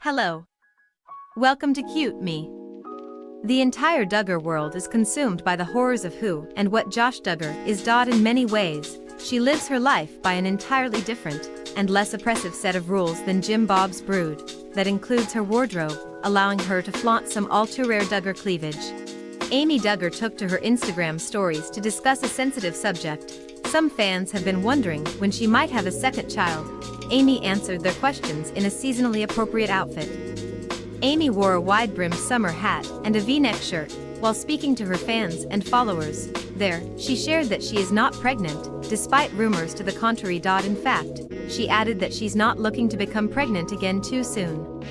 Hello. Welcome to Cute Me. The entire Duggar world is consumed by the horrors of who and what Josh Duggar is. In many ways, she lives her life by an entirely different and less oppressive set of rules than Jim Bob's brood, that includes her wardrobe, allowing her to flaunt some all-too-rare Duggar cleavage. Amy Duggar took to her Instagram stories to discuss a sensitive subject. Some fans have been wondering when she might have a second child. Amy answered their questions in a seasonally appropriate outfit. Amy wore a wide-brimmed summer hat and a V-neck shirt while speaking to her fans and followers. There, she shared that she is not pregnant, despite rumors to the contrary. In fact, she added that she's not looking to become pregnant again too soon.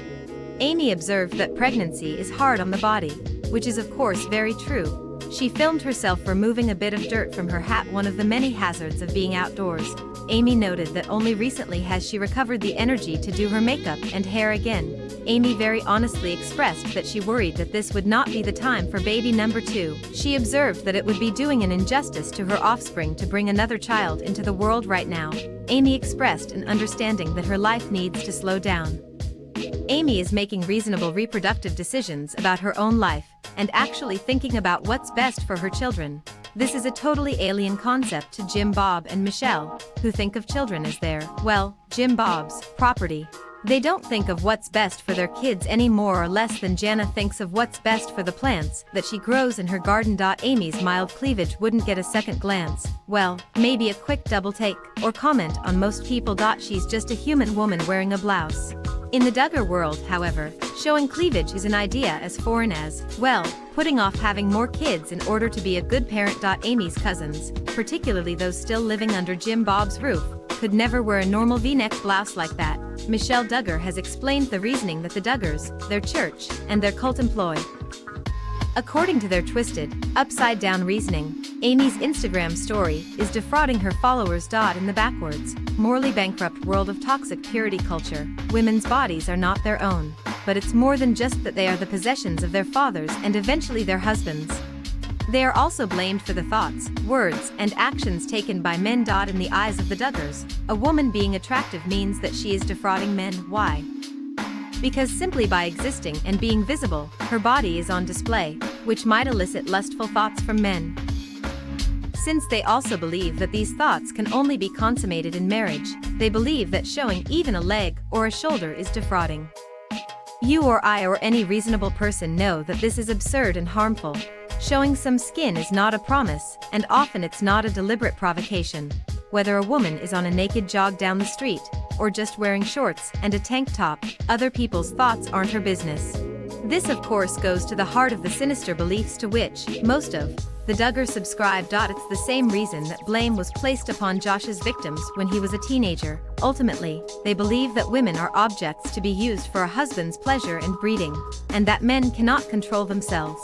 Amy observed that pregnancy is hard on the body, which is of course very true. She filmed herself removing a bit of dirt from her hat, one of the many hazards of being outdoors. Amy noted that only recently has she recovered the energy to do her makeup and hair again. Amy very honestly expressed that she worried that this would not be the time for baby number 2. She observed that it would be doing an injustice to her offspring to bring another child into the world right now. Amy expressed an understanding that her life needs to slow down. Amy is making reasonable reproductive decisions about her own life and actually thinking about what's best for her children. This is a totally alien concept to Jim Bob and Michelle, who think of children as their, well, Jim Bob's property. They don't think of what's best for their kids any more or less than Jana thinks of what's best for the plants that she grows in her garden. Amy's mild cleavage wouldn't get a second glance, well, maybe a quick double take, or comment on most people. She's just a human woman wearing a blouse. In the Duggar world, however, showing cleavage is an idea as foreign as, well, putting off having more kids in order to be a good parent. Amy's cousins, particularly those still living under Jim Bob's roof, could never wear a normal V-neck blouse like that. Michelle Duggar has explained the reasoning that the Duggars, their church, and their cult employ. According to their twisted, upside-down reasoning, Amy's Instagram story is defrauding her followers. In the backwards, morally bankrupt world of toxic purity culture, women's bodies are not their own, but it's more than just that they are the possessions of their fathers and eventually their husbands. They are also blamed for the thoughts, words, and actions taken by men. In the eyes of the Duggars, a woman being attractive means that she is defrauding men. Why? Because simply by existing and being visible, her body is on display, which might elicit lustful thoughts from men. Since they also believe that these thoughts can only be consummated in marriage, they believe that showing even a leg or a shoulder is defrauding. You or I or any reasonable person know that this is absurd and harmful. Showing some skin is not a promise, and often it's not a deliberate provocation. Whether a woman is on a naked jog down the street, or just wearing shorts and a tank top, other people's thoughts aren't her business. This of course goes to the heart of the sinister beliefs to which most of the Duggars subscribe. It's the same reason that blame was placed upon Josh's victims when he was a teenager. Ultimately, they believe that women are objects to be used for a husband's pleasure and breeding, and that men cannot control themselves.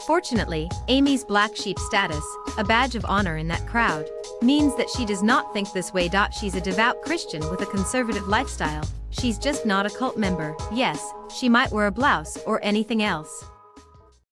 Fortunately, Amy's black sheep status, a badge of honor in that crowd, means that she does not think this way. She's a devout Christian with a conservative lifestyle. She's just not a cult member. Yes, she might wear a blouse or anything else.